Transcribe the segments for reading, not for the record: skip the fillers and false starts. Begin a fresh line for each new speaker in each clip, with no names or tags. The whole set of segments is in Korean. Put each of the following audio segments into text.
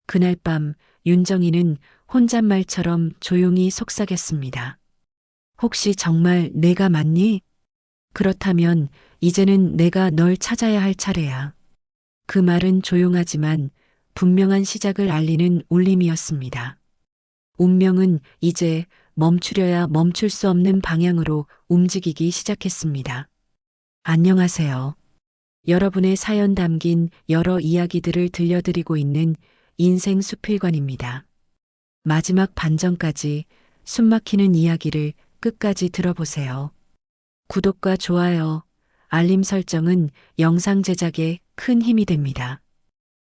그날 밤 윤정이는 혼잣말처럼 조용히 속삭였습니다. 혹시 정말 내가 맞니? 그렇다면 이제는 내가 널 찾아야 할 차례야. 그 말은 조용하지만 분명한 시작을 알리는 울림이었습니다. 운명은 이제 멈추려야 멈출 수 없는 방향으로 움직이기 시작했습니다. 안녕하세요. 여러분의 사연 담긴 여러 이야기들을 들려드리고 있는 인생 수필관입니다. 마지막 반전까지 숨막히는 이야기를 끝까지 들어보세요. 구독과 좋아요, 알림 설정은 영상 제작에 큰 힘이 됩니다.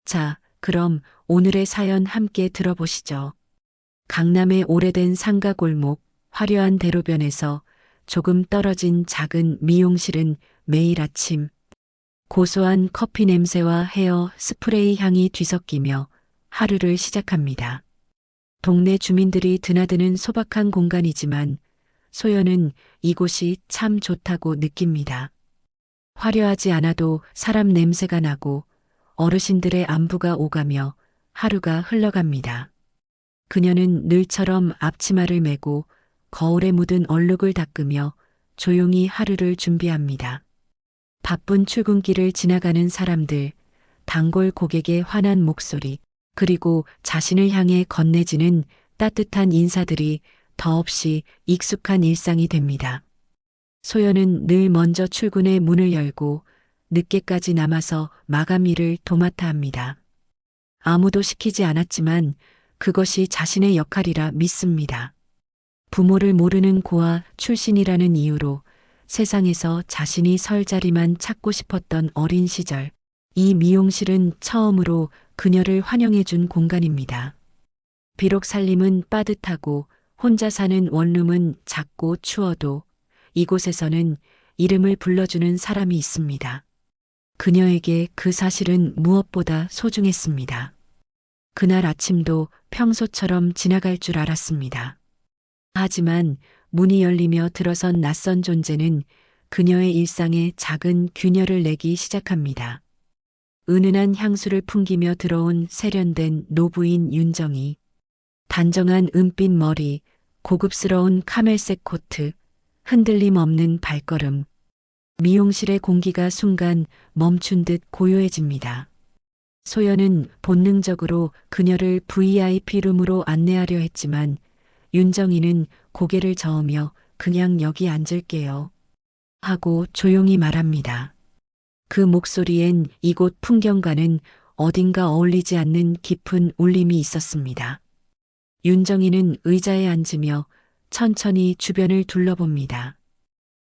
자, 그럼 오늘의 사연 함께 들어보시죠. 강남의 오래된 상가 골목, 화려한 대로변에서 조금 떨어진 작은 미용실은 매일 아침 고소한 커피 냄새와 헤어 스프레이 향이 뒤섞이며 하루를 시작합니다. 동네 주민들이 드나드는 소박한 공간이지만 소연은 이곳이 참 좋다고 느낍니다. 화려하지 않아도 사람 냄새가 나고 어르신들의 안부가 오가며 하루가 흘러갑니다. 그녀는 늘처럼 앞치마를 메고 거울에 묻은 얼룩을 닦으며 조용히 하루를 준비합니다. 바쁜 출근길을 지나가는 사람들, 단골 고객의 환한 목소리, 그리고 자신을 향해 건네지는 따뜻한 인사들이 더없이 익숙한 일상이 됩니다. 소연은 늘 먼저 출근의 문을 열고 늦게까지 남아서 마감 일을 도맡아 합니다. 아무도 시키지 않았지만 그것이 자신의 역할이라 믿습니다. 부모를 모르는 고아 출신이라는 이유로 세상에서 자신이 설 자리만 찾고 싶었던 어린 시절, 이 미용실은 처음으로 그녀를 환영해준 공간입니다. 비록 살림은 빠듯하고 혼자 사는 원룸은 작고 추워도 이곳에서는 이름을 불러주는 사람이 있습니다. 그녀에게 그 사실은 무엇보다 소중했습니다. 그날 아침도 평소처럼 지나갈 줄 알았습니다. 하지만 문이 열리며 들어선 낯선 존재는 그녀의 일상에 작은 균열을 내기 시작합니다. 은은한 향수를 풍기며 들어온 세련된 노부인 윤정이, 단정한 은빛 머리, 고급스러운 카멜색 코트, 흔들림 없는 발걸음. 미용실의 공기가 순간 멈춘 듯 고요해집니다. 소연은 본능적으로 그녀를 VIP룸으로 안내하려 했지만 윤정이는 고개를 저으며 그냥 여기 앉을게요 하고 조용히 말합니다. 그 목소리엔 이곳 풍경과는 어딘가 어울리지 않는 깊은 울림이 있었습니다. 윤정이는 의자에 앉으며 천천히 주변을 둘러봅니다.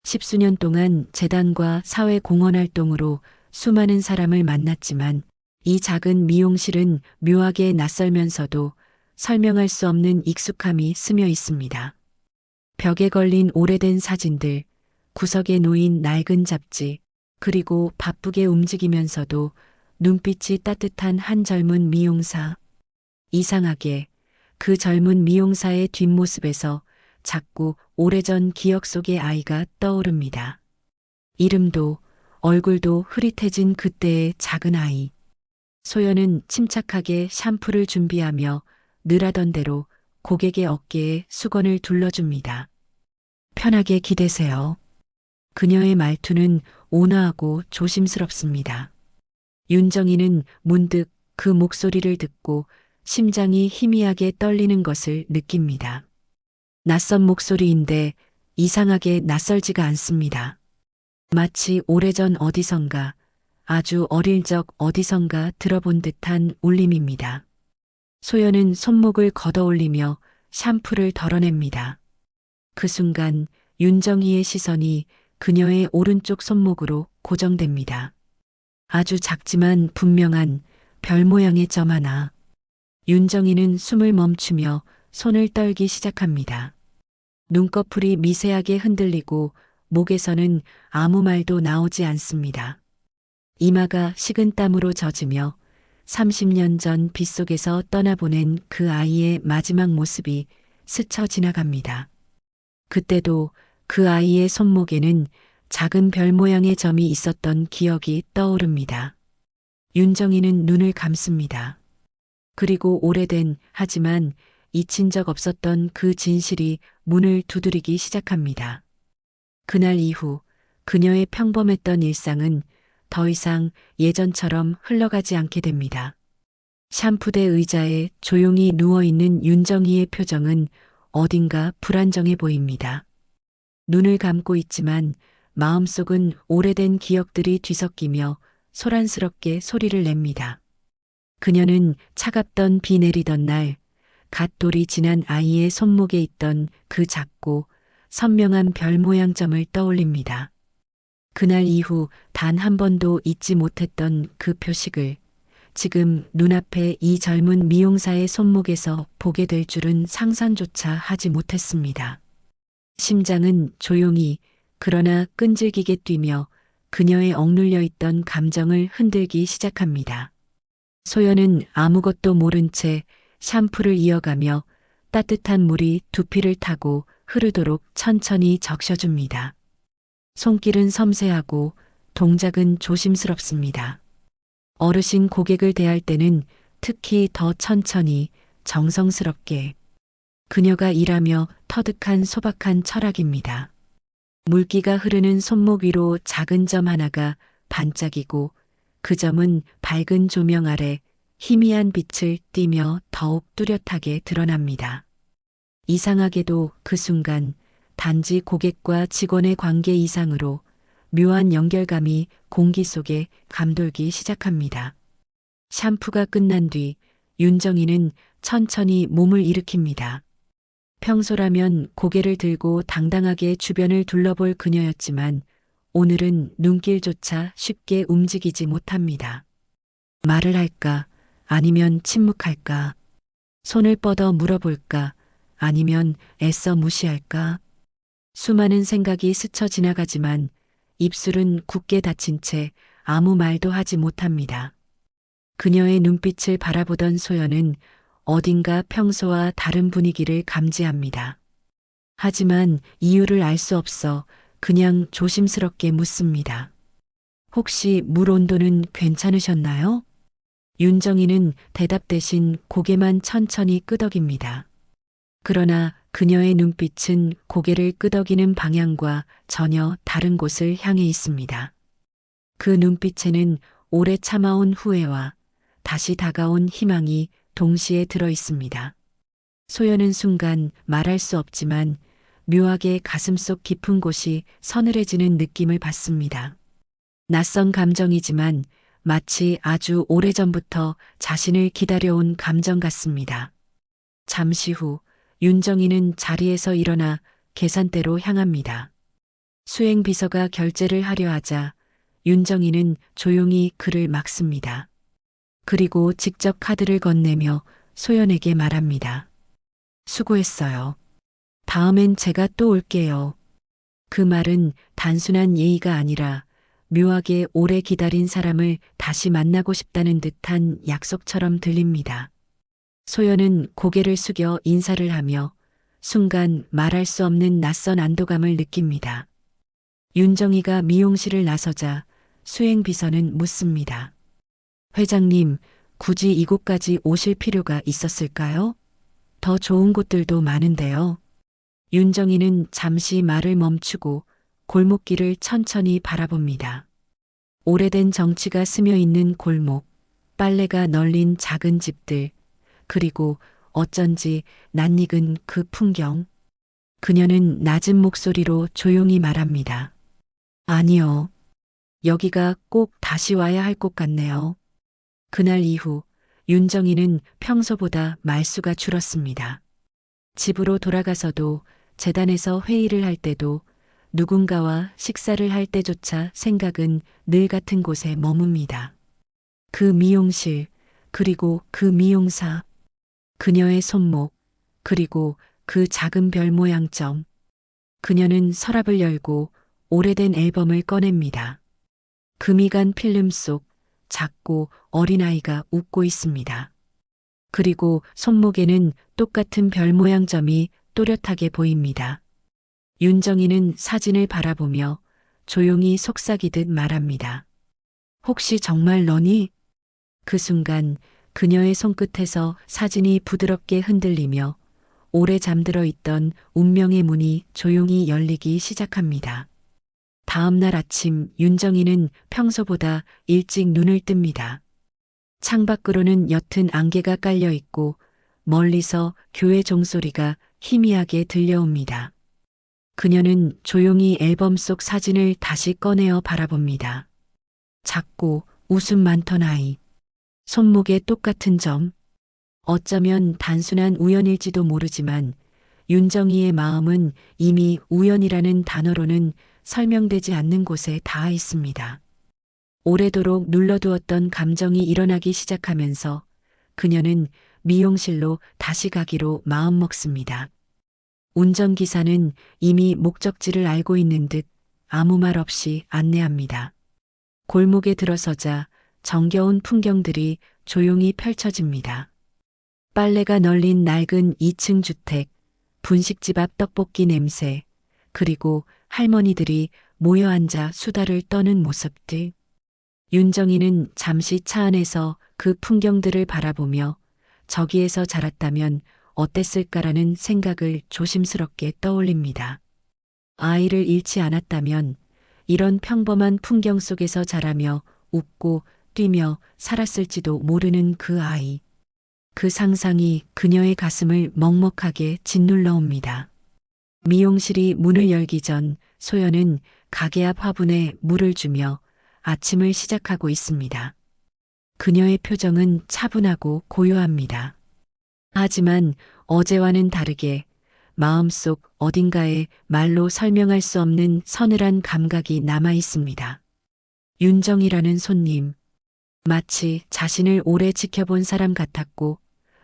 십수년 동안 재단과 사회 공헌 활동으로 수많은 사람을 만났지만 이 작은 미용실은 묘하게 낯설면서도 설명할 수 없는 익숙함이 스며 있습니다. 벽에 걸린 오래된 사진들, 구석에 놓인 낡은 잡지, 그리고 바쁘게 움직이면서도 눈빛이 따뜻한 한 젊은 미용사. 이상하게 그 젊은 미용사의 뒷모습에서 자꾸 오래전 기억 속의 아이가 떠오릅니다. 이름도 얼굴도 흐릿해진 그때의 작은 아이. 소연은 침착하게 샴푸를 준비하며 늘 하던 대로 고객의 어깨에 수건을 둘러줍니다. 편하게 기대세요. 그녀의 말투는 온화하고 조심스럽습니다. 윤정이는 문득 그 목소리를 듣고 심장이 희미하게 떨리는 것을 느낍니다. 낯선 목소리인데 이상하게 낯설지가 않습니다. 마치 오래전 어디선가, 아주 어릴 적 어디선가 들어본 듯한 울림입니다. 소연은 손목을 걷어올리며 샴푸를 덜어냅니다. 그 순간 윤정이의 시선이 그녀의 오른쪽 손목으로 고정됩니다. 아주 작지만 분명한 별 모양의 점 하나. 윤정이는 숨을 멈추며 손을 떨기 시작합니다. 눈꺼풀이 미세하게 흔들리고 목에서는 아무 말도 나오지 않습니다. 이마가 식은땀으로 젖으며 30년 전 빗속에서 떠나보낸 그 아이의 마지막 모습이 스쳐 지나갑니다. 그때도 그 아이의 손목에는 작은 별 모양의 점이 있었던 기억이 떠오릅니다. 윤정이는 눈을 감습니다. 그리고 오래된 하지만 잊힌 적 없었던 그 진실이 문을 두드리기 시작합니다. 그날 이후 그녀의 평범했던 일상은 더 이상 예전처럼 흘러가지 않게 됩니다. 샴푸대 의자에 조용히 누워있는 윤정희의 표정은 어딘가 불안정해 보입니다. 눈을 감고 있지만 마음속은 오래된 기억들이 뒤섞이며 소란스럽게 소리를 냅니다. 그녀는 차갑던 비 내리던 날, 갓돌이 지난 아이의 손목에 있던 그 작고 선명한 별 모양 점을 떠올립니다. 그날 이후 단 한 번도 잊지 못했던 그 표식을 지금 눈앞에 이 젊은 미용사의 손목에서 보게 될 줄은 상상조차 하지 못했습니다. 심장은 조용히 그러나 끈질기게 뛰며 그녀의 억눌려 있던 감정을 흔들기 시작합니다. 소연은 아무것도 모른 채 샴푸를 이어가며 따뜻한 물이 두피를 타고 흐르도록 천천히 적셔줍니다. 손길은 섬세하고 동작은 조심스럽습니다. 어르신 고객을 대할 때는 특히 더 천천히 정성스럽게 그녀가 일하며 터득한 소박한 철학입니다. 물기가 흐르는 손목 위로 작은 점 하나가 반짝이고 그 점은 밝은 조명 아래 희미한 빛을 띠며 더욱 뚜렷하게 드러납니다. 이상하게도 그 순간 단지 고객과 직원의 관계 이상으로 묘한 연결감이 공기 속에 감돌기 시작합니다. 샴푸가 끝난 뒤 윤정희는 천천히 몸을 일으킵니다. 평소라면 고개를 들고 당당하게 주변을 둘러볼 그녀였지만 오늘은 눈길조차 쉽게 움직이지 못합니다. 말을 할까? 아니면 침묵할까? 손을 뻗어 물어볼까? 아니면 애써 무시할까? 수많은 생각이 스쳐 지나가지만 입술은 굳게 닫힌 채 아무 말도 하지 못합니다. 그녀의 눈빛을 바라보던 소연은 어딘가 평소와 다른 분위기를 감지합니다. 하지만 이유를 알 수 없어 그냥 조심스럽게 묻습니다. 혹시 물 온도는 괜찮으셨나요? 윤정희는 대답 대신 고개만 천천히 끄덕입니다. 그러나 그녀의 눈빛은 고개를 끄덕이는 방향과 전혀 다른 곳을 향해 있습니다. 그 눈빛에는 오래 참아온 후회와 다시 다가온 희망이 동시에 들어 있습니다. 소연은 순간 말할 수 없지만 묘하게 가슴속 깊은 곳이 서늘해지는 느낌을 받습니다. 낯선 감정이지만 마치 아주 오래전부터 자신을 기다려온 감정 같습니다. 잠시 후 윤정희는 자리에서 일어나 계산대로 향합니다. 수행비서가 결제를 하려 하자 윤정희는 조용히 그를 막습니다. 그리고 직접 카드를 건네며 소연에게 말합니다. 수고했어요. 다음엔 제가 또 올게요. 그 말은 단순한 예의가 아니라 묘하게 오래 기다린 사람을 다시 만나고 싶다는 듯한 약속처럼 들립니다. 소연은 고개를 숙여 인사를 하며 순간 말할 수 없는 낯선 안도감을 느낍니다. 윤정희가 미용실을 나서자 수행비서는 묻습니다. 회장님, 굳이 이곳까지 오실 필요가 있었을까요? 더 좋은 곳들도 많은데요. 윤정희는 잠시 말을 멈추고 골목길을 천천히 바라봅니다. 오래된 정취가 스며 있는 골목, 빨래가 널린 작은 집들, 그리고 어쩐지 낯익은 그 풍경. 그녀는 낮은 목소리로 조용히 말합니다. 아니요. 여기가 꼭 다시 와야 할 곳 같네요. 그날 이후 윤정희는 평소보다 말수가 줄었습니다. 집으로 돌아가서도 재단에서 회의를 할 때도 누군가와 식사를 할 때조차 생각은 늘 같은 곳에 머뭅니다. 그 미용실, 그리고 그 미용사, 그녀의 손목, 그리고 그 작은 별 모양점. 그녀는 서랍을 열고 오래된 앨범을 꺼냅니다. 금이 간 필름 속 작고 어린아이가 웃고 있습니다. 그리고 손목에는 똑같은 별 모양 점이 또렷하게 보입니다. 윤정희는 사진을 바라보며 조용히 속삭이듯 말합니다. 혹시 정말 너니? 그 순간 그녀의 손끝에서 사진이 부드럽게 흔들리며 오래 잠들어 있던 운명의 문이 조용히 열리기 시작합니다. 다음 날 아침 윤정이는 평소보다 일찍 눈을 뜹니다. 창밖으로는 옅은 안개가 깔려 있고 멀리서 교회 종소리가 희미하게 들려옵니다. 그녀는 조용히 앨범 속 사진을 다시 꺼내어 바라봅니다. 작고 웃음 많던 아이. 손목에 똑같은 점. 어쩌면 단순한 우연일지도 모르지만 윤정이의 마음은 이미 우연이라는 단어로는 설명되지 않는 곳에 닿아 있습니다. 오래도록 눌러두었던 감정이 일어나기 시작하면서 그녀는 미용실로 다시 가기로 마음먹습니다. 운전기사는 이미 목적지를 알고 있는 듯 아무 말 없이 안내합니다. 골목에 들어서자 정겨운 풍경들이 조용히 펼쳐집니다. 빨래가 널린 낡은 2층 주택, 분식집 앞 떡볶이 냄새, 그리고 할머니들이 모여 앉아 수다를 떠는 모습들. 윤정이는 잠시 차 안에서 그 풍경들을 바라보며 저기에서 자랐다면 어땠을까라는 생각을 조심스럽게 떠올립니다. 아이를 잃지 않았다면 이런 평범한 풍경 속에서 자라며 웃고 뛰며 살았을지도 모르는 그 아이. 그 상상이 그녀의 가슴을 먹먹하게 짓눌러 옵니다. 미용실이 문을 열기 전 소연은 가게 앞 화분에 물을 주며 아침을 시작하고 있습니다. 그녀의 표정은 차분하고 고요합니다. 하지만 어제와는 다르게 마음속 어딘가에 말로 설명할 수 없는 서늘한 감각이 남아 있습니다. 윤정이라는 손님. 마치 자신을 오래 지켜본 사람 같았고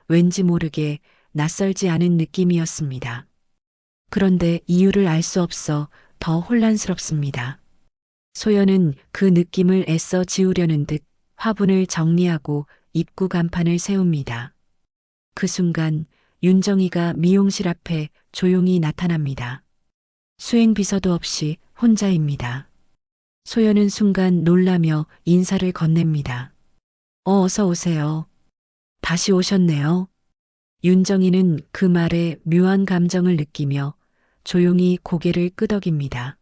왠지 모르게 낯설지 않은 느낌이었습니다. 그런데 이유를 알 수 없어 더 혼란스럽습니다. 소연은 그 느낌을 애써 지우려는 듯 화분을 정리하고 입구 간판을 세웁니다. 그 순간 윤정이가 미용실 앞에 조용히 나타납니다. 수행비서도 없이 혼자입니다. 소연은 순간 놀라며 인사를 건넵니다. 어서 오세요. 다시 오셨네요. 윤정이는 그 말에 묘한 감정을 느끼며 조용히 고개를 끄덕입니다.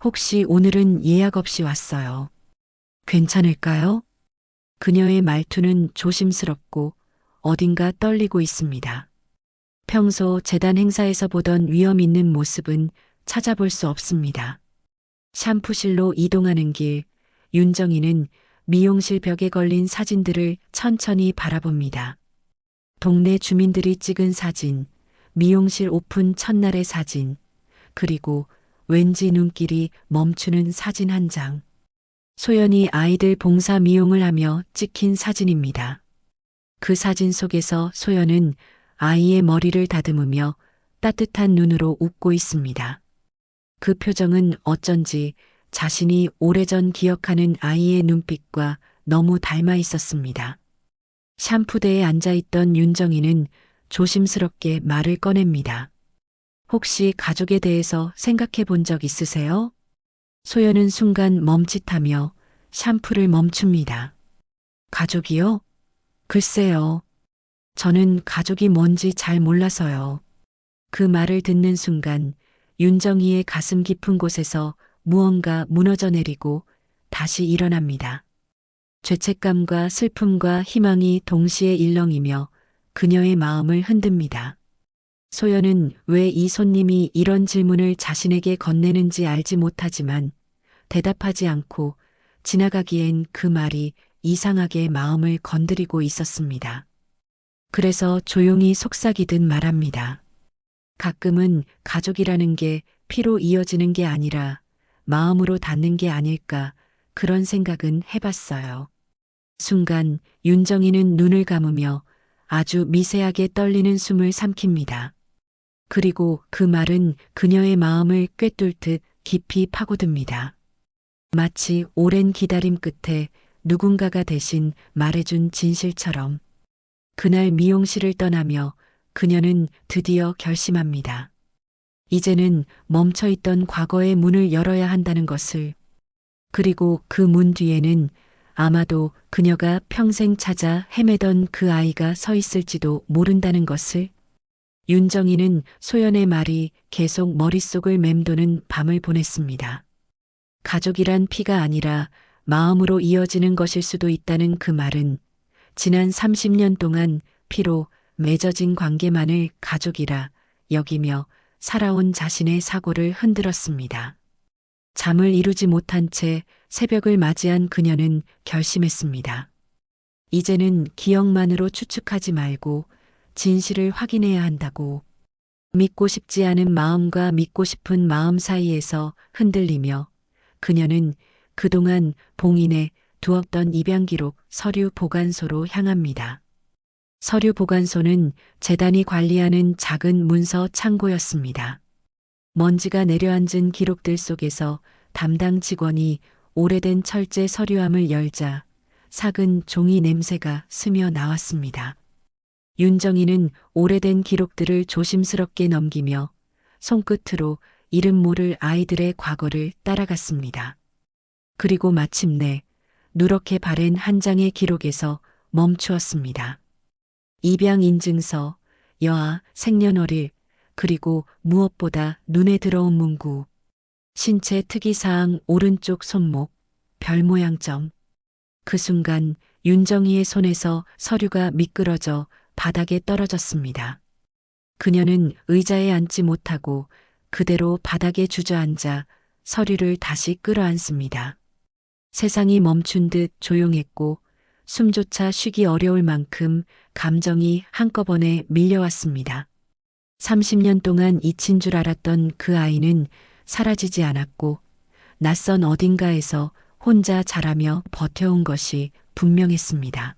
혹시 오늘은 예약 없이 왔어요. 괜찮을까요? 그녀의 말투는 조심스럽고 어딘가 떨리고 있습니다. 평소 재단 행사에서 보던 위험 있는 모습은 찾아볼 수 없습니다. 샴푸실로 이동하는 길, 윤정이는 미용실 벽에 걸린 사진들을 천천히 바라봅니다. 동네 주민들이 찍은 사진, 미용실 오픈 첫날의 사진, 그리고 왠지 눈길이 멈추는 사진 한 장. 소연이 아이들 봉사 미용을 하며 찍힌 사진입니다. 그 사진 속에서 소연은 아이의 머리를 다듬으며 따뜻한 눈으로 웃고 있습니다. 그 표정은 어쩐지 자신이 오래전 기억하는 아이의 눈빛과 너무 닮아 있었습니다. 샴푸대에 앉아있던 윤정이는 조심스럽게 말을 꺼냅니다. 혹시 가족에 대해서 생각해 본 적 있으세요? 소연은 순간 멈칫하며 샴푸를 멈춥니다. 가족이요? 글쎄요. 저는 가족이 뭔지 잘 몰라서요. 그 말을 듣는 순간 윤정이의 가슴 깊은 곳에서 무언가 무너져 내리고 다시 일어납니다. 죄책감과 슬픔과 희망이 동시에 일렁이며 그녀의 마음을 흔듭니다. 소연은 왜 이 손님이 이런 질문을 자신에게 건네는지 알지 못하지만 대답하지 않고 지나가기엔 그 말이 이상하게 마음을 건드리고 있었습니다. 그래서 조용히 속삭이듯 말합니다. 가끔은 가족이라는 게 피로 이어지는 게 아니라 마음으로 닿는 게 아닐까 그런 생각은 해봤어요. 순간 윤정이는 눈을 감으며 아주 미세하게 떨리는 숨을 삼킵니다. 그리고 그 말은 그녀의 마음을 꿰뚫듯 깊이 파고듭니다. 마치 오랜 기다림 끝에 누군가가 대신 말해준 진실처럼. 그날 미용실을 떠나며 그녀는 드디어 결심합니다. 이제는 멈춰있던 과거의 문을 열어야 한다는 것을. 그리고 그 문 뒤에는 아마도 그녀가 평생 찾아 헤매던 그 아이가 서 있을지도 모른다는 것을. 윤정이는 소연의 말이 계속 머릿속을 맴도는 밤을 보냈습니다. 가족이란 피가 아니라 마음으로 이어지는 것일 수도 있다는 그 말은 지난 30년 동안 피로 맺어진 관계만을 가족이라 여기며 살아온 자신의 사고를 흔들었습니다. 잠을 이루지 못한 채 새벽을 맞이한 그녀는 결심했습니다. 이제는 기억만으로 추측하지 말고 진실을 확인해야 한다고. 믿고 싶지 않은 마음과 믿고 싶은 마음 사이에서 흔들리며 그녀는 그동안 봉인해 두었던 입양기록 서류 보관소로 향합니다. 서류 보관소는 재단이 관리하는 작은 문서 창고였습니다. 먼지가 내려앉은 기록들 속에서 담당 직원이 오래된 철제 서류함을 열자 삭은 종이 냄새가 스며 나왔습니다. 윤정이는 오래된 기록들을 조심스럽게 넘기며 손끝으로 이름 모를 아이들의 과거를 따라갔습니다. 그리고 마침내 누렇게 바랜 한 장의 기록에서 멈추었습니다. 입양 인증서, 여아, 생년월일, 그리고 무엇보다 눈에 들어온 문구. 신체 특이사항 오른쪽 손목, 별 모양점. 그 순간 윤정이의 손에서 서류가 미끄러져 바닥에 떨어졌습니다. 그녀는 의자에 앉지 못하고 그대로 바닥에 주저앉아 서류를 다시 끌어안습니다. 세상이 멈춘 듯 조용했고 숨조차 쉬기 어려울 만큼 감정이 한꺼번에 밀려왔습니다. 30년 동안 잊힌 줄 알았던 그 아이는 사라지지 않았고 낯선 어딘가에서 혼자 자라며 버텨온 것이 분명했습니다.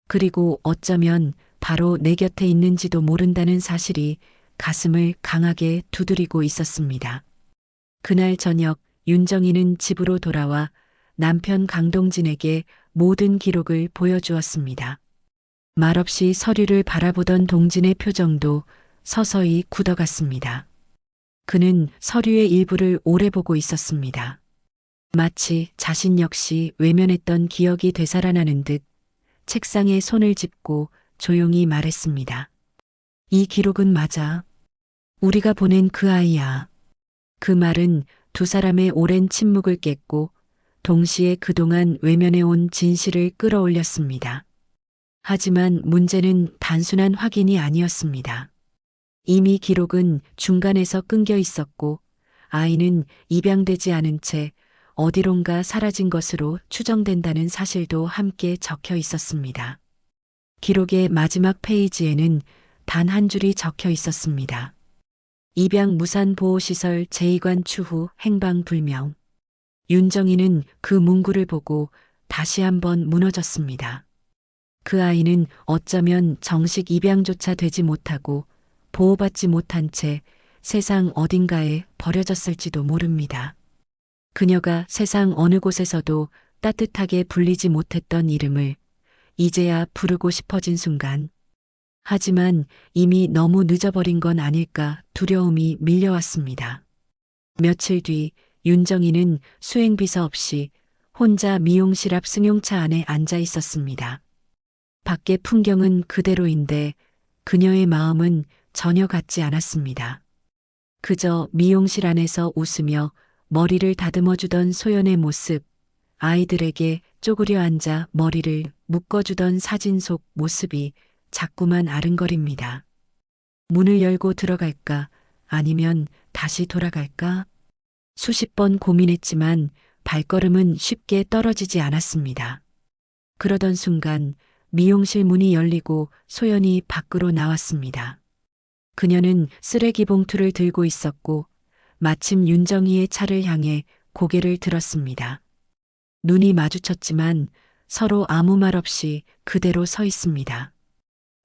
그리고 어쩌면 바로 내 곁에 있는지도 모른다는 사실이 가슴을 강하게 두드리고 있었습니다. 그날 저녁 윤정이는 집으로 돌아와 남편 강동진에게 모든 기록을 보여주었습니다. 말없이 서류를 바라보던 동진의 표정도 서서히 굳어갔습니다. 그는 서류의 일부를 오래 보고 있었습니다. 마치 자신 역시 외면했던 기억이 되살아나는 듯 책상에 손을 짚고 조용히 말했습니다. 이 기록은 맞아. 우리가 보낸 그 아이야. 그 말은 두 사람의 오랜 침묵을 깼고 동시에 그동안 외면해온 진실을 끌어올렸습니다. 하지만 문제는 단순한 확인이 아니었습니다. 이미 기록은 중간에서 끊겨 있었고 아이는 입양되지 않은 채 어디론가 사라진 것으로 추정된다는 사실도 함께 적혀 있었습니다. 기록의 마지막 페이지에는 단 한 줄이 적혀 있었습니다. 입양 무산보호시설 제2관 추후 행방불명. 윤정이는 그 문구를 보고 다시 한번 무너졌습니다. 그 아이는 어쩌면 정식 입양조차 되지 못하고 보호받지 못한 채 세상 어딘가에 버려졌을지도 모릅니다. 그녀가 세상 어느 곳에서도 따뜻하게 불리지 못했던 이름을 이제야 부르고 싶어진 순간. 하지만 이미 너무 늦어버린 건 아닐까 두려움이 밀려왔습니다. 며칠 뒤 윤정이는 수행비서 없이 혼자 미용실 앞 승용차 안에 앉아 있었습니다. 밖의 풍경은 그대로인데 그녀의 마음은 전혀 같지 않았습니다. 그저 미용실 안에서 웃으며 머리를 다듬어주던 소연의 모습, 아이들에게 쪼그려 앉아 머리를 묶어주던 사진 속 모습이 자꾸만 아른거립니다. 문을 열고 들어갈까 아니면 다시 돌아갈까? 수십 번 고민했지만 발걸음은 쉽게 떨어지지 않았습니다. 그러던 순간 미용실 문이 열리고 소연이 밖으로 나왔습니다. 그녀는 쓰레기 봉투를 들고 있었고 마침 윤정이의 차를 향해 고개를 들었습니다. 눈이 마주쳤지만 서로 아무 말 없이 그대로 서 있습니다.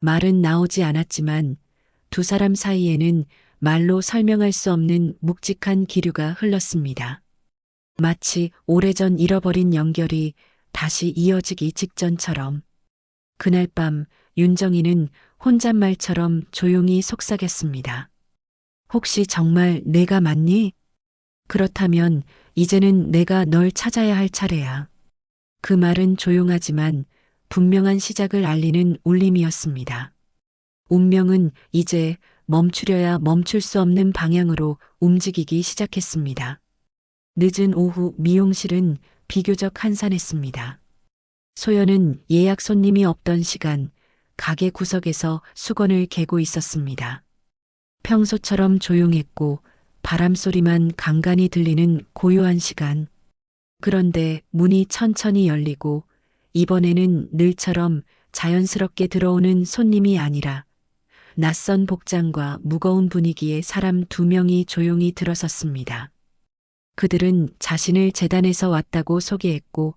말은 나오지 않았지만 두 사람 사이에는 말로 설명할 수 없는 묵직한 기류가 흘렀습니다. 마치 오래전 잃어버린 연결이 다시 이어지기 직전처럼. 그날 밤 윤정이는 혼잣말처럼 조용히 속삭였습니다. 혹시 정말 내가 맞니? 그렇다면 이제는 내가 널 찾아야 할 차례야. 그 말은 조용하지만 분명한 시작을 알리는 울림이었습니다. 운명은 이제 멈추려야 멈출 수 없는 방향으로 움직이기 시작했습니다. 늦은 오후 미용실은 비교적 한산했습니다. 소연은 예약 손님이 없던 시간 가게 구석에서 수건을 개고 있었습니다. 평소처럼 조용했고 바람소리만 간간히 들리는 고요한 시간. 그런데 문이 천천히 열리고 이번에는 늘처럼 자연스럽게 들어오는 손님이 아니라 낯선 복장과 무거운 분위기의 사람 2명이 조용히 들어섰습니다. 그들은 자신을 재단에서 왔다고 소개했고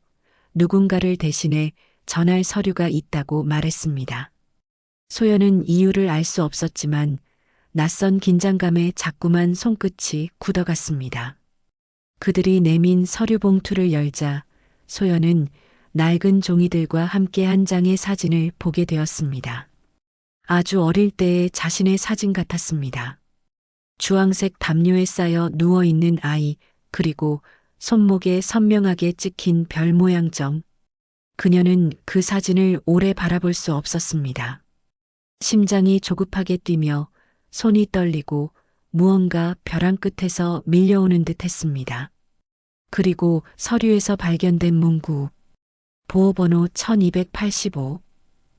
누군가를 대신해 전할 서류가 있다고 말했습니다. 소연은 이유를 알 수 없었지만 낯선 긴장감에 자꾸만 손끝이 굳어갔습니다. 그들이 내민 서류 봉투를 열자 소연은 낡은 종이들과 함께 한 장의 사진을 보게 되었습니다. 아주 어릴 때의 자신의 사진 같았습니다. 주황색 담요에 쌓여 누워있는 아이, 그리고 손목에 선명하게 찍힌 별 모양 점. 그녀는 그 사진을 오래 바라볼 수 없었습니다. 심장이 조급하게 뛰며 손이 떨리고 무언가 벼랑 끝에서 밀려오는 듯 했습니다. 그리고 서류에서 발견된 문구. 보호번호 1285.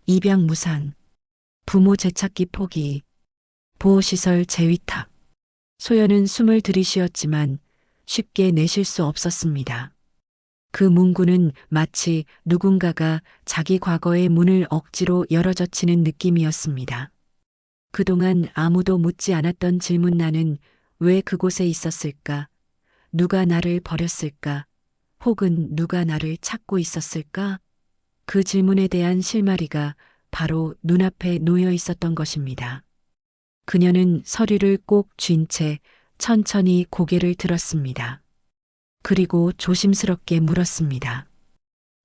입양 무산. 부모 재찾기 포기. 보호시설 재위탁. 소연은 숨을 들이쉬었지만 쉽게 내쉴 수 없었습니다. 그 문구는 마치 누군가가 자기 과거의 문을 억지로 열어젖히는 느낌이었습니다. 그동안 아무도 묻지 않았던 질문 나는 왜 그곳에 있었을까? 누가 나를 버렸을까? 혹은 누가 나를 찾고 있었을까? 그 질문에 대한 실마리가 바로 눈앞에 놓여 있었던 것입니다. 그녀는 서류를 꼭 쥔 채 천천히 고개를 들었습니다. 그리고 조심스럽게 물었습니다.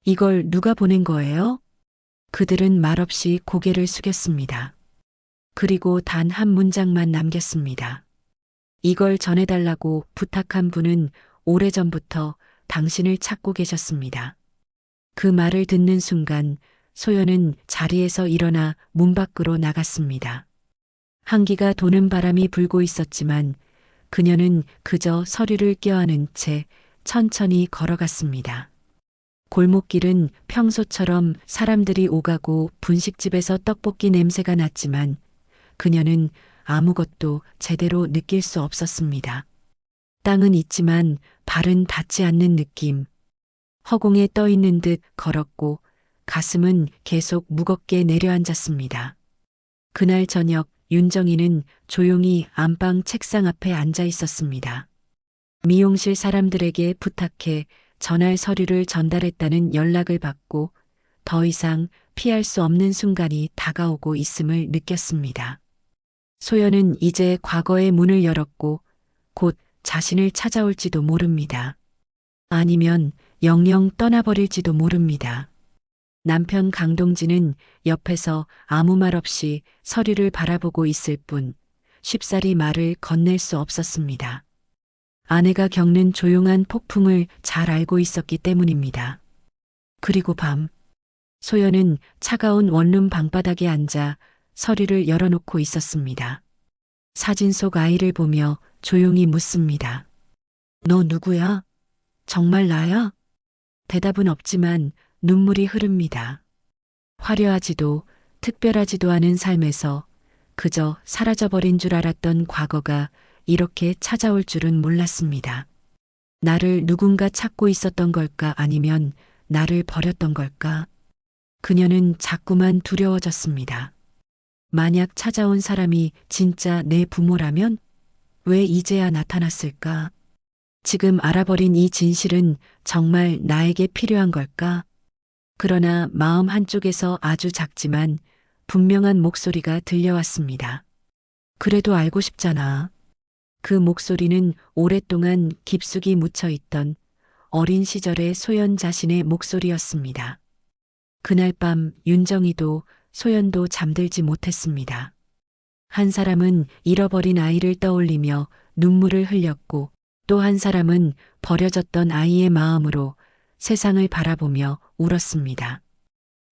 이걸 누가 보낸 거예요? 그들은 말없이 고개를 숙였습니다. 그리고 단 한 문장만 남겼습니다. 이걸 전해달라고 부탁한 분은 오래전부터 당신을 찾고 계셨습니다. 그 말을 듣는 순간 소연은 자리에서 일어나 문 밖으로 나갔습니다. 한기가 도는 바람이 불고 있었지만 그녀는 그저 서류를 껴안은 채 천천히 걸어갔습니다. 골목길은 평소처럼 사람들이 오가고 분식집에서 떡볶이 냄새가 났지만 그녀는 아무것도 제대로 느낄 수 없었습니다. 땅은 있지만 발은 닿지 않는 느낌. 허공에 떠 있는 듯 걸었고 가슴은 계속 무겁게 내려앉았습니다. 그날 저녁 윤정이는 조용히 안방 책상 앞에 앉아 있었습니다. 미용실 사람들에게 부탁해 전할 서류를 전달했다는 연락을 받고 더 이상 피할 수 없는 순간이 다가오고 있음을 느꼈습니다. 소연은 이제 과거의 문을 열었고 곧 자신을 찾아올지도 모릅니다. 아니면 영영 떠나버릴지도 모릅니다. 남편 강동진은 옆에서 아무 말 없이 서류를 바라보고 있을 뿐 쉽사리 말을 건넬 수 없었습니다. 아내가 겪는 조용한 폭풍을 잘 알고 있었기 때문입니다. 그리고 밤, 소연은 차가운 원룸 방바닥에 앉아 서류를 열어놓고 있었습니다. 사진 속 아이를 보며 조용히 묻습니다. 너 누구야? 정말 나야? 대답은 없지만 눈물이 흐릅니다. 화려하지도 특별하지도 않은 삶에서 그저 사라져버린 줄 알았던 과거가 이렇게 찾아올 줄은 몰랐습니다. 나를 누군가 찾고 있었던 걸까 아니면 나를 버렸던 걸까? 그녀는 자꾸만 두려워졌습니다. 만약 찾아온 사람이 진짜 내 부모라면 왜 이제야 나타났을까? 지금 알아버린 이 진실은 정말 나에게 필요한 걸까? 그러나 마음 한쪽에서 아주 작지만 분명한 목소리가 들려왔습니다. 그래도 알고 싶잖아. 그 목소리는 오랫동안 깊숙이 묻혀있던 어린 시절의 소연 자신의 목소리였습니다. 그날 밤 윤정이도 소연도 잠들지 못했습니다. 한 사람은 잃어버린 아이를 떠올리며 눈물을 흘렸고 또 한 사람은 버려졌던 아이의 마음으로 세상을 바라보며 울었습니다.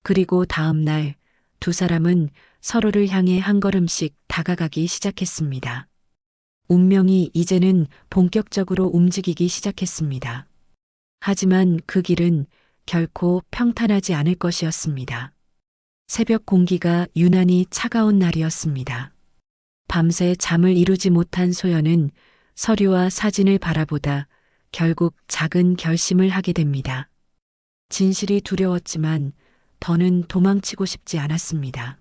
그리고 다음 날 두 사람은 서로를 향해 한 걸음씩 다가가기 시작했습니다. 운명이 이제는 본격적으로 움직이기 시작했습니다. 하지만 그 길은 결코 평탄하지 않을 것이었습니다. 새벽 공기가 유난히 차가운 날이었습니다. 밤새 잠을 이루지 못한 소연은 서류와 사진을 바라보다 결국 작은 결심을 하게 됩니다. 진실이 두려웠지만 더는 도망치고 싶지 않았습니다.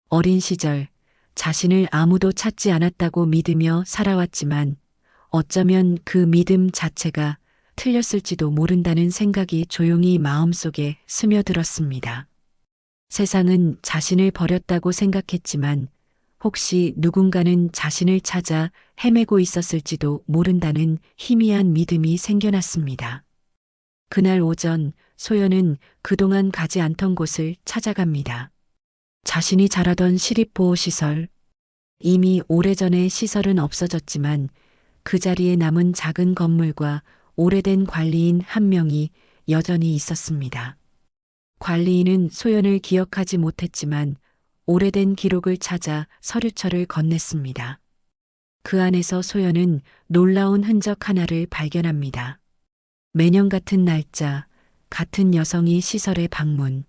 어린 시절 자신을 아무도 찾지 않았다고 믿으며 살아왔지만 어쩌면 그 믿음 자체가 틀렸을지도 모른다는 생각이 조용히 마음속에 스며들었습니다. 세상은 자신을 버렸다고 생각했지만 혹시 누군가는 자신을 찾아 헤매고 있었을지도 모른다는 희미한 믿음이 생겨났습니다. 그날 오전 소연은 그동안 가지 않던 곳을 찾아갑니다. 자신이 자라던 시립보호시설. 이미 오래전에 시설은 없어졌지만 그 자리에 남은 작은 건물과 오래된 관리인 한 명이 여전히 있었습니다. 관리인은 소연을 기억하지 못했지만 오래된 기록을 찾아 서류철을 건넸습니다. 그 안에서 소연은 놀라운 흔적 하나를 발견합니다. 매년 같은 날짜, 같은 여성이 시설에 방문,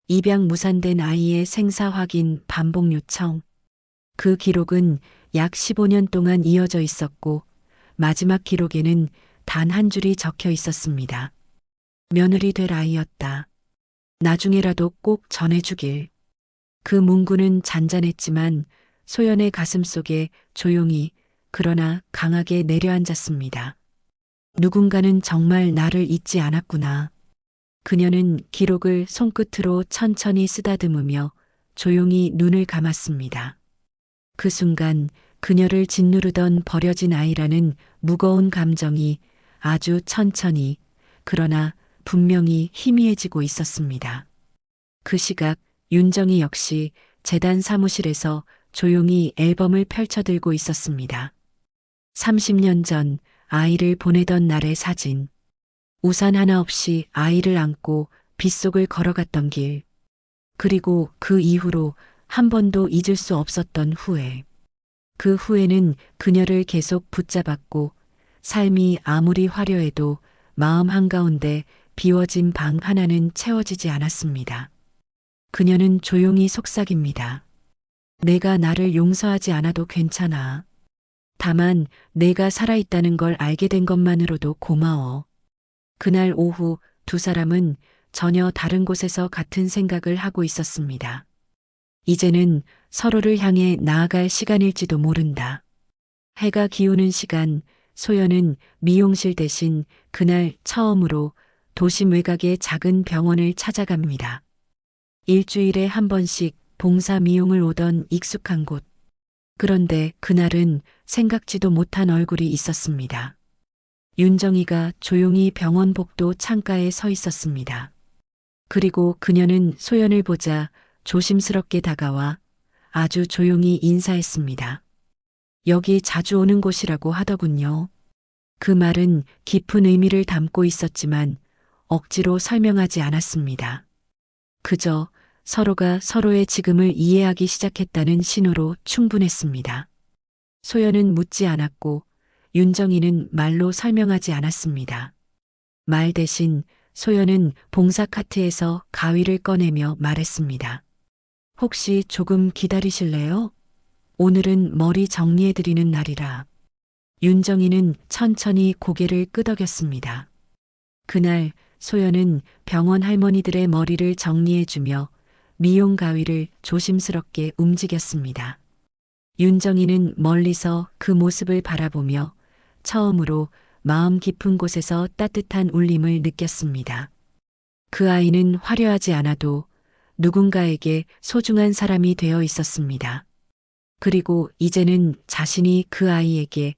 입양 무산된 아이의 생사 확인 반복 요청. 그 기록은 약 15년 동안 이어져 있었고 마지막 기록에는 단 한 줄이 적혀 있었습니다. 며느리 될 아이였다. 나중에라도 꼭 전해주길. 그 문구는 잔잔했지만 소연의 가슴 속에 조용히 그러나 강하게 내려앉았습니다. 누군가는 정말 나를 잊지 않았구나. 그녀는 기록을 손끝으로 천천히 쓰다듬으며 조용히 눈을 감았습니다. 그 순간 그녀를 짓누르던 버려진 아이라는 무거운 감정이 아주 천천히 그러나 분명히 희미해지고 있었습니다. 그 시각 윤정이 역시 재단 사무실에서 조용히 앨범을 펼쳐들고 있었습니다. 30년 전 아이를 보내던 날의 사진. 우산 하나 없이 아이를 안고 빗속을 걸어갔던 길. 그리고 그 이후로 한 번도 잊을 수 없었던 후회. 그 후회는 그녀를 계속 붙잡았고 삶이 아무리 화려해도 마음 한가운데 비워진 방 하나는 채워지지 않았습니다. 그녀는 조용히 속삭입니다. 내가 나를 용서하지 않아도 괜찮아. 다만 내가 살아있다는 걸 알게 된 것만으로도 고마워. 그날 오후 두 사람은 전혀 다른 곳에서 같은 생각을 하고 있었습니다. 이제는 서로를 향해 나아갈 시간일지도 모른다. 해가 기우는 시간, 소연은 미용실 대신 그날 처음으로 도심 외곽의 작은 병원을 찾아갑니다. 일주일에 한 번씩 봉사 미용을 오던 익숙한 곳. 그런데 그날은 생각지도 못한 얼굴이 있었습니다. 윤정이가 조용히 병원 복도 창가에 서 있었습니다. 그리고 그녀는 소연을 보자 조심스럽게 다가와 아주 조용히 인사했습니다. 여기 자주 오는 곳이라고 하더군요. 그 말은 깊은 의미를 담고 있었지만 억지로 설명하지 않았습니다. 그저 서로가 서로의 지금을 이해하기 시작했다는 신호로 충분했습니다. 소연은 묻지 않았고 윤정이는 말로 설명하지 않았습니다. 말 대신 소연은 봉사 카트에서 가위를 꺼내며 말했습니다. 혹시 조금 기다리실래요? 오늘은 머리 정리해드리는 날이라. 윤정이는 천천히 고개를 끄덕였습니다. 그날 소연은 병원 할머니들의 머리를 정리해주며 미용 가위를 조심스럽게 움직였습니다. 윤정이는 멀리서 그 모습을 바라보며 처음으로 마음 깊은 곳에서 따뜻한 울림을 느꼈습니다. 그 아이는 화려하지 않아도 누군가에게 소중한 사람이 되어 있었습니다. 그리고 이제는 자신이 그 아이에게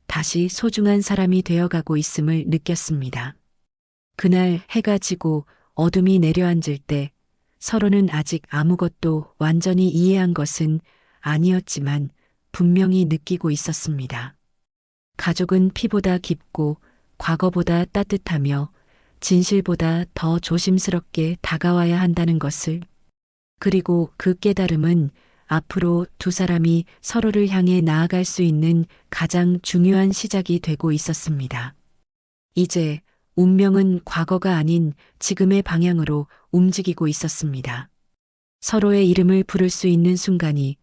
다시 소중한 사람이 되어가고 있음을 느꼈습니다. 그날 해가 지고 어둠이 내려앉을 때 서로는 아직 아무것도 완전히 이해한 것은 아니었지만 분명히 느끼고 있었습니다. 가족은 피보다 깊고 과거보다 따뜻하며 진실보다 더 조심스럽게 다가와야 한다는 것을, 그리고 그 깨달음은 앞으로 두 사람이 서로를 향해 나아갈 수 있는 가장 중요한 시작이 되고 있었습니다. 이제 운명은 과거가 아닌 지금의 방향으로 움직이고 있었습니다. 서로의 이름을 부를 수 있는 순간이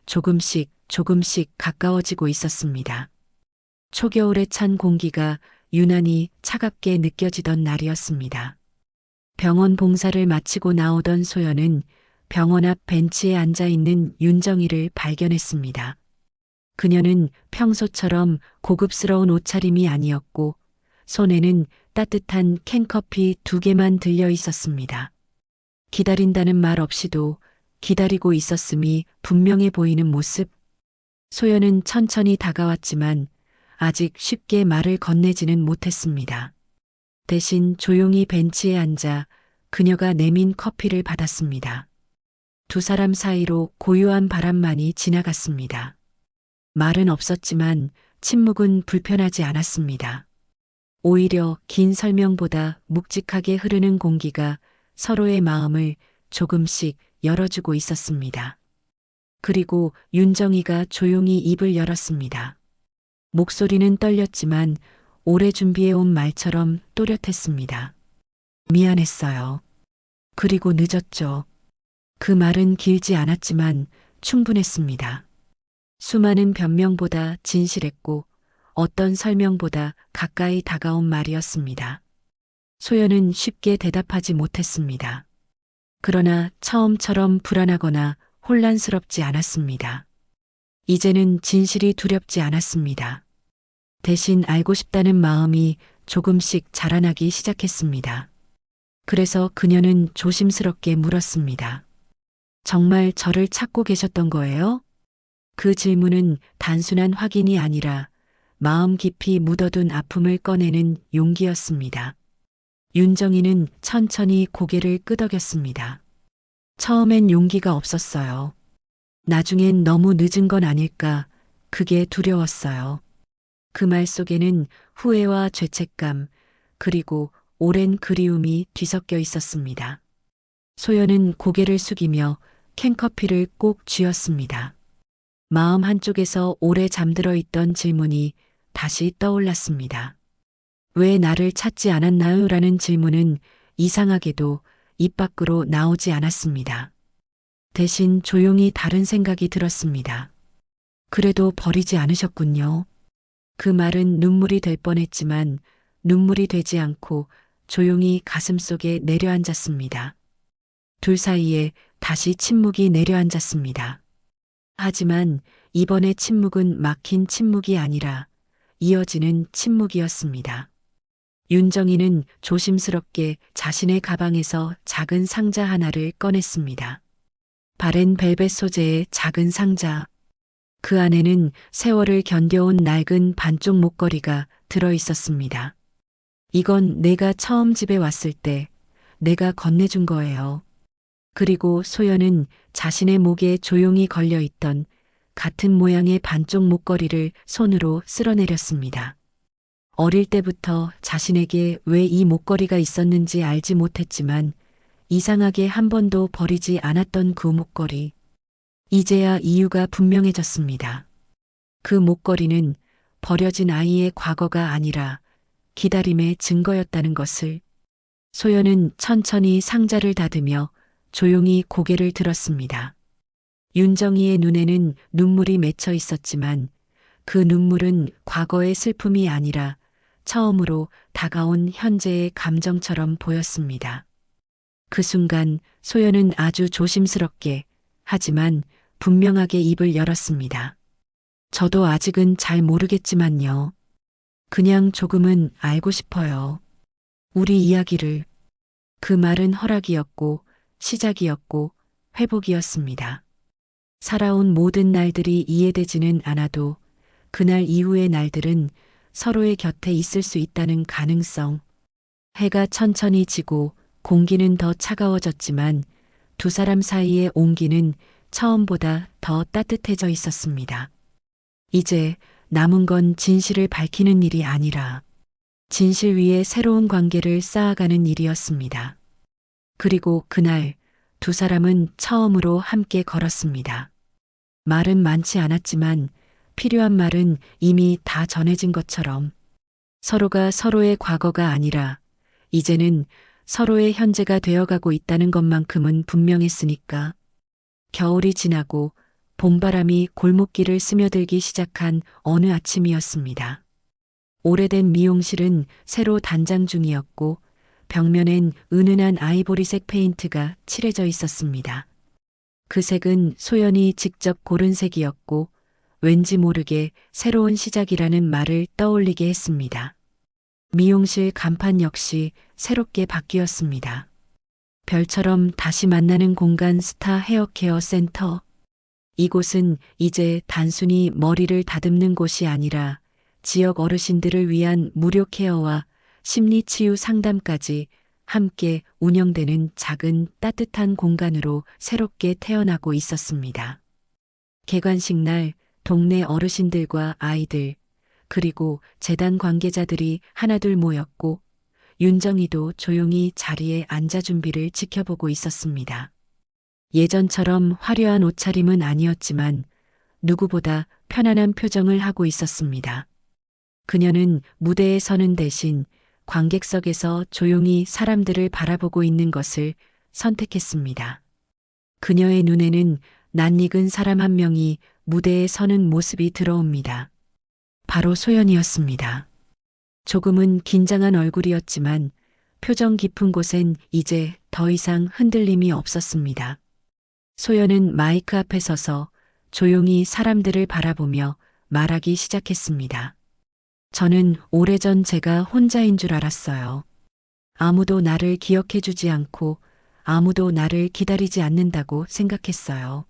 조금씩 조금씩 가까워지고 있었습니다. 초겨울에 찬 공기가 유난히 차갑게 느껴지던 날이었습니다. 병원 봉사를 마치고 나오던 소연은 병원 앞 벤치에 앉아 있는 윤정이를 발견했습니다. 그녀는 평소처럼 고급스러운 옷차림이 아니었고 손에는 따뜻한 캔커피 2개만 들려 있었습니다. 기다린다는 말 없이도 기다리고 있었음이 분명해 보이는 모습. 소연은 천천히 다가왔지만 아직 쉽게 말을 건네지는 못했습니다. 대신 조용히 벤치에 앉아 그녀가 내민 커피를 받았습니다. 두 사람 사이로 고요한 바람만이 지나갔습니다. 말은 없었지만 침묵은 불편하지 않았습니다. 오히려 긴 설명보다 묵직하게 흐르는 공기가 서로의 마음을 조금씩 열어주고 있었습니다. 그리고 윤정이가 조용히 입을 열었습니다. 목소리는 떨렸지만 오래 준비해온 말처럼 또렷했습니다. 미안했어요. 그리고 늦었죠. 그 말은 길지 않았지만 충분했습니다. 수많은 변명보다 진실했고 어떤 설명보다 가까이 다가온 말이었습니다. 소연은 쉽게 대답하지 못했습니다. 그러나 처음처럼 불안하거나 혼란스럽지 않았습니다. 이제는 진실이 두렵지 않았습니다. 대신 알고 싶다는 마음이 조금씩 자라나기 시작했습니다. 그래서 그녀는 조심스럽게 물었습니다. 정말 저를 찾고 계셨던 거예요? 그 질문은 단순한 확인이 아니라 마음 깊이 묻어둔 아픔을 꺼내는 용기였습니다. 윤정이는 천천히 고개를 끄덕였습니다. 처음엔 용기가 없었어요. 나중엔 너무 늦은 건 아닐까, 그게 두려웠어요. 그 말 속에는 후회와 죄책감, 그리고 오랜 그리움이 뒤섞여 있었습니다. 소연은 고개를 숙이며 캔커피를 꼭 쥐었습니다. 마음 한쪽에서 오래 잠들어 있던 질문이 다시 떠올랐습니다. 왜 나를 찾지 않았나요? 라는 질문은 이상하게도 입 밖으로 나오지 않았습니다. 대신 조용히 다른 생각이 들었습니다. 그래도 버리지 않으셨군요. 그 말은 눈물이 될 뻔했지만 눈물이 되지 않고 조용히 가슴속에 내려앉았습니다. 둘 사이에 다시 침묵이 내려앉았습니다. 하지만 이번의 침묵은 막힌 침묵이 아니라 이어지는 침묵이었습니다. 윤정이는 조심스럽게 자신의 가방에서 작은 상자 하나를 꺼냈습니다. 바렌 벨벳 소재의 작은 상자. 그 안에는 세월을 견뎌온 낡은 반쪽 목걸이가 들어 있었습니다. 이건 내가 처음 집에 왔을 때 내가 건네준 거예요. 그리고 소연은 자신의 목에 조용히 걸려 있던 같은 모양의 반쪽 목걸이를 손으로 쓸어내렸습니다. 어릴 때부터 자신에게 왜 이 목걸이가 있었는지 알지 못했지만 이상하게 한 번도 버리지 않았던 그 목걸이. 이제야 이유가 분명해졌습니다. 그 목걸이는 버려진 아이의 과거가 아니라 기다림의 증거였다는 것을. 소연은 천천히 상자를 닫으며 조용히 고개를 들었습니다. 윤정이의 눈에는 눈물이 맺혀 있었지만 그 눈물은 과거의 슬픔이 아니라 처음으로 다가온 현재의 감정처럼 보였습니다. 그 순간 소연은 아주 조심스럽게 하지만 분명하게 입을 열었습니다. 저도 아직은 잘 모르겠지만요. 그냥 조금은 알고 싶어요. 우리 이야기를. 그 말은 허락이었고 시작이었고 회복이었습니다. 살아온 모든 날들이 이해되지는 않아도 그날 이후의 날들은 서로의 곁에 있을 수 있다는 가능성. 해가 천천히 지고 공기는 더 차가워졌지만 두 사람 사이의 온기는 처음보다 더 따뜻해져 있었습니다. 이제 남은 건 진실을 밝히는 일이 아니라 진실 위에 새로운 관계를 쌓아가는 일이었습니다. 그리고 그날 두 사람은 처음으로 함께 걸었습니다. 말은 많지 않았지만 필요한 말은 이미 다 전해진 것처럼 서로가 서로의 과거가 아니라 이제는 서로의 현재가 되어가고 있다는 것만큼은 분명했으니까. 겨울이 지나고 봄바람이 골목길을 스며들기 시작한 어느 아침이었습니다. 오래된 미용실은 새로 단장 중이었고 벽면엔 은은한 아이보리색 페인트가 칠해져 있었습니다. 그 색은 소연이 직접 고른 색이었고 왠지 모르게 새로운 시작이라는 말을 떠올리게 했습니다. 미용실 간판 역시 새롭게 바뀌었습니다. 별처럼 다시 만나는 공간 스타 헤어케어 센터. 이곳은 이제 단순히 머리를 다듬는 곳이 아니라 지역 어르신들을 위한 무료 케어와 심리치유 상담까지 함께 운영되는 작은 따뜻한 공간으로 새롭게 태어나고 있었습니다. 개관식 날 동네 어르신들과 아이들, 그리고 재단 관계자들이 하나둘 모였고 윤정이도 조용히 자리에 앉아 준비를 지켜보고 있었습니다. 예전처럼 화려한 옷차림은 아니었지만 누구보다 편안한 표정을 하고 있었습니다. 그녀는 무대에 서는 대신 관객석에서 조용히 사람들을 바라보고 있는 것을 선택했습니다. 그녀의 눈에는 낯익은 사람 한 명이 무대에 서는 모습이 들어옵니다. 바로 소연이었습니다. 조금은 긴장한 얼굴이었지만 표정 깊은 곳엔 이제 더 이상 흔들림이 없었습니다. 소연은 마이크 앞에 서서 조용히 사람들을 바라보며 말하기 시작했습니다. 저는 오래전 제가 혼자인 줄 알았어요. 아무도 나를 기억해주지 않고 아무도 나를 기다리지 않는다고 생각했어요.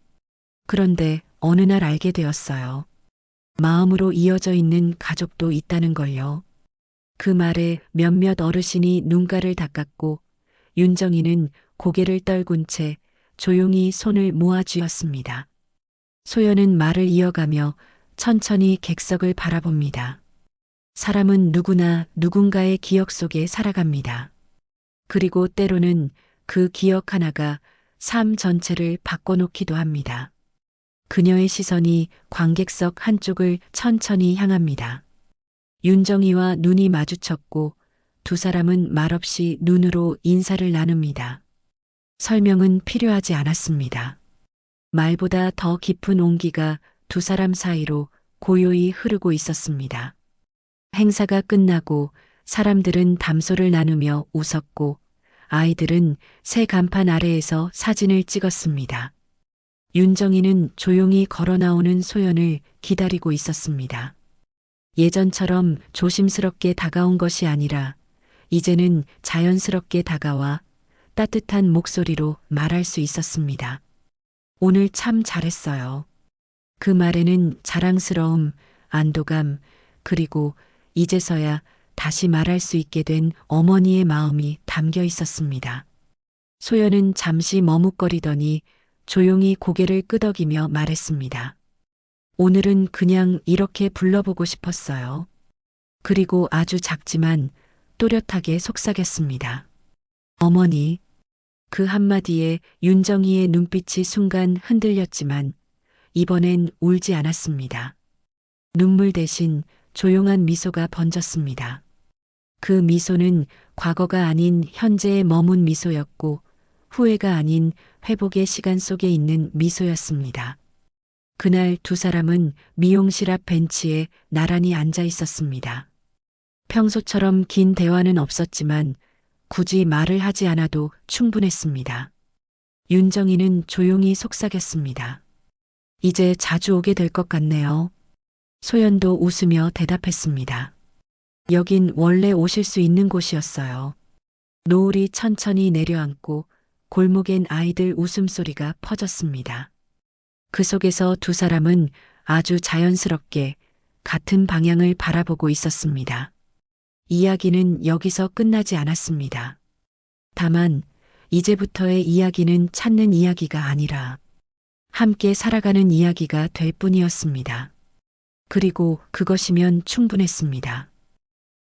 그런데 어느 날 알게 되었어요. 마음으로 이어져 있는 가족도 있다는 걸요. 그 말에 몇몇 어르신이 눈가를 닦았고 윤정이는 고개를 떨군 채 조용히 손을 모아 쥐었습니다. 소연은 말을 이어가며 천천히 객석을 바라봅니다. 사람은 누구나 누군가의 기억 속에 살아갑니다. 그리고 때로는 그 기억 하나가 삶 전체를 바꿔놓기도 합니다. 그녀의 시선이 관객석 한쪽을 천천히 향합니다. 윤정이와 눈이 마주쳤고 두 사람은 말없이 눈으로 인사를 나눕니다. 설명은 필요하지 않았습니다. 말보다 더 깊은 온기가 두 사람 사이로 고요히 흐르고 있었습니다. 행사가 끝나고 사람들은 담소를 나누며 웃었고 아이들은 새 간판 아래에서 사진을 찍었습니다. 윤정이는 조용히 걸어 나오는 소연을 기다리고 있었습니다. 예전처럼 조심스럽게 다가온 것이 아니라 이제는 자연스럽게 다가와 따뜻한 목소리로 말할 수 있었습니다. 오늘 참 잘했어요. 그 말에는 자랑스러움, 안도감, 그리고 이제서야 다시 말할 수 있게 된 어머니의 마음이 담겨 있었습니다. 소연은 잠시 머뭇거리더니 조용히 고개를 끄덕이며 말했습니다. 오늘은 그냥 이렇게 불러보고 싶었어요. 그리고 아주 작지만 또렷하게 속삭였습니다. 어머니. 그 한마디에 윤정이의 눈빛이 순간 흔들렸지만 이번엔 울지 않았습니다. 눈물 대신 조용한 미소가 번졌습니다. 그 미소는 과거가 아닌 현재에 머문 미소였고 후회가 아닌 회복의 시간 속에 있는 미소였습니다. 그날 두 사람은 미용실 앞 벤치에 나란히 앉아 있었습니다. 평소처럼 긴 대화는 없었지만 굳이 말을 하지 않아도 충분했습니다. 윤정이는 조용히 속삭였습니다. 이제 자주 오게 될 것 같네요. 소연도 웃으며 대답했습니다. 여긴 원래 오실 수 있는 곳이었어요. 노을이 천천히 내려앉고 골목엔 아이들 웃음소리가 퍼졌습니다. 그 속에서 두 사람은 아주 자연스럽게 같은 방향을 바라보고 있었습니다. 이야기는 여기서 끝나지 않았습니다. 다만 이제부터의 이야기는 찾는 이야기가 아니라 함께 살아가는 이야기가 될 뿐이었습니다. 그리고 그것이면 충분했습니다.